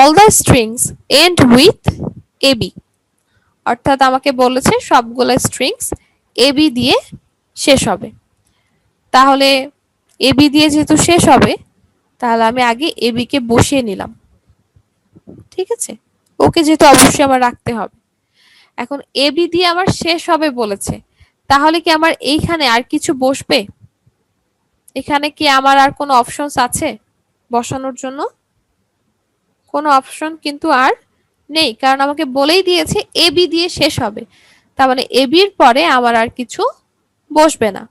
all the strings end with ab, অর্থাৎ আমাকে বলেছে সবগুলো স্ট্রিংস ab দিয়ে শেষ হবে। তাহলে ab দিয়ে যেহেতু শেষ হবে তাহলে আমি আগে ab কে বসিয়ে নিলাম, ঠিক আছে, ওকে যেহেতু অবশ্যই আমার রাখতে হবে। এখন ab দিয়ে আমার শেষ হবে বলেছে, তাহলে কি আমার এইখানে আর কিছু বসবে? এখানে কি আমার আর কোনো অপশনস আছে বসানোর জন্য? কোনো অপশন কিন্তু আর নেই, কারণ আমাকে বলেই দিয়েছে ab দিয়ে শেষ হবে, তার মানে ab এর পরে আমার আর কিছু বসবে না।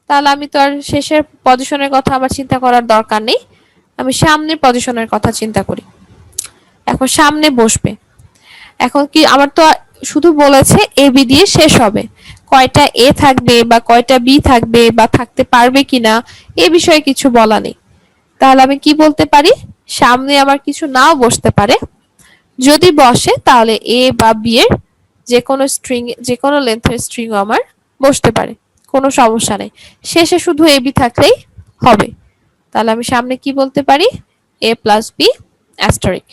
তাহলে আমি তো আর শেষের পজিশনের কথা আমার চিন্তা করার দরকার নেই, আমি সামনের পজিশনের কথা চিন্তা করি। এখন সামনে বসবে, এখন কি আমার তো শুধু বলেছে ab দিয়ে শেষ হবে, কয়টা a থাকবে বা কয়টা b থাকবে বা থাকতে পারবে কিনা এই বিষয়ে কিছু বলা নেই। তাহলে আমি কি বলতে পারি, সামনে আমার কিছু নাও বসতে পারে, যদি বসে তাহলে a বা b এর যে কোনো স্ট্রিং, যে কোনো লেন্থের স্ট্রিং আমার বসতে পারে, কোনো সমস্যা নেই, শেষে শুধু ab থাকলেই হবে। তাহলে আমি সামনে কি বলতে পারি, a plus b asterisk।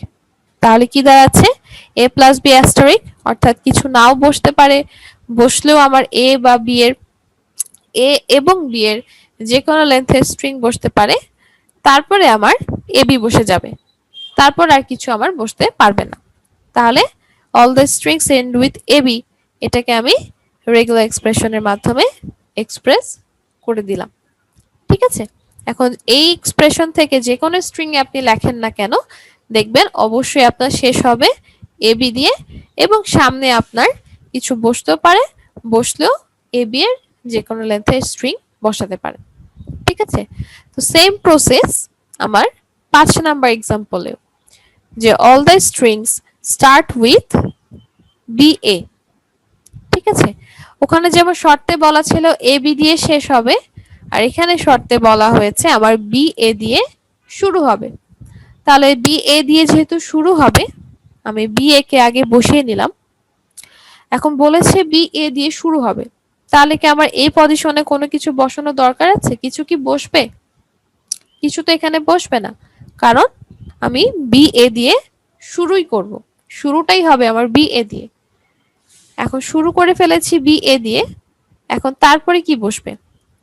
তাহলে কি দাঁড়াচ্ছে, a plus b asterisk, অর্থাৎ কিছু নাও বসতে পারে, বসলেও আমার a বা b এর, a এবং b এর যে কোনো লেন্থের স্ট্রিং বসতে পারে, তারপরে আমার ab বসে যাবে, তারপর আর কিছু আমার বসতে পারবে না। তাহলে all the strings end with ab, এটাকে আমি রেগুলার এক্সপ্রেশনের মাধ্যমে এক্সপ্রেস করে দিলাম, ঠিক আছে। এখন এই এক্সপ্রেশন থেকে যে কোনো স্ট্রিং আপনি লেখেন না কেন, দেখবেন অবশ্যই আপনার শেষ হবে ab দিয়ে, এবং সামনে আপনার কিছু বসতেও পারে, বসলেও ab এর যে কোনো লেন্থের স্ট্রিং বসাতে পারে, ঠিক আছে। তো সেম প্রসেস আমার 5 নাম্বার এক্সাম্পলেও, যে all the strings start with ba, ঠিক আছে। ওখানে যেমন শর্তে বলা ছিল ab দিয়ে শেষ হবে, আর এখানে শর্তে বলা হয়েছে আমার ba দিয়ে শুরু হবে। তাহলে ba দিয়ে যেহেতু শুরু হবে, আমি ba কে আগে বসিয়ে নিলাম। এখন বলেছে ba দিয়ে শুরু হবে, তাহলে কি আমার এই পজিশনে কোনো কিছু বসানো দরকার আছে? কিছু কি বসবে? কিছু তো এখানে বসবে না, কারণ আমি ba দিয়ে শুরুই করব, শুরুটাই হবে আমার ba দিয়ে। এখন শুরু করে ফেলেছি ba দিয়ে, এখন তারপরে কি বসবে?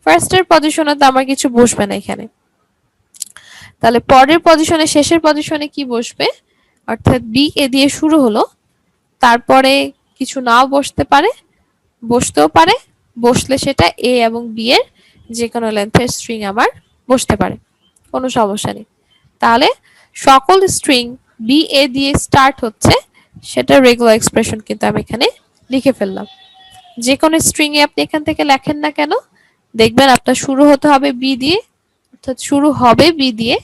ফার্স্টের পজিশনে তো আমার কিছু বসবে না এখানে, তাহলে পরের পজিশনে, শেষের পজিশনে কি বসবে? অর্থাৎ ba দিয়ে শুরু হলো, তারপরে কিছু নাও বসতে পারে, বসতেও পারে, বসলে সেটা a এবং b এর যে কোনো লেন্থের স্ট্রিং আমার বসতে পারে, কোনো সমস্যা নেই। তাহলে সকল স্ট্রিং ba দিয়ে স্টার্ট হচ্ছে, সেটা রেগুলার এক্সপ্রেশন কিন্তু আমি এখানে লিখে ফেললাম। যে কোনো স্ট্রিং এ আপনি এখান থেকে লেখেন না কেন, দেখবেন আপনার শুরু হতে হবে b দিয়ে, অর্থাৎ শুরু হবে b দিয়ে,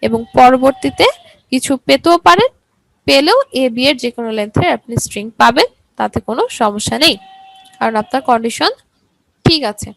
এবং পরবর্তীতে কিছু পেতেও পারেন, পেলেও a b এর যে কোনো লেন্থের আপনি স্ট্রিং পাবেন, তাতে কোনো সমস্যা নেই, কারণ আপনার কন্ডিশন ঠিক আছে।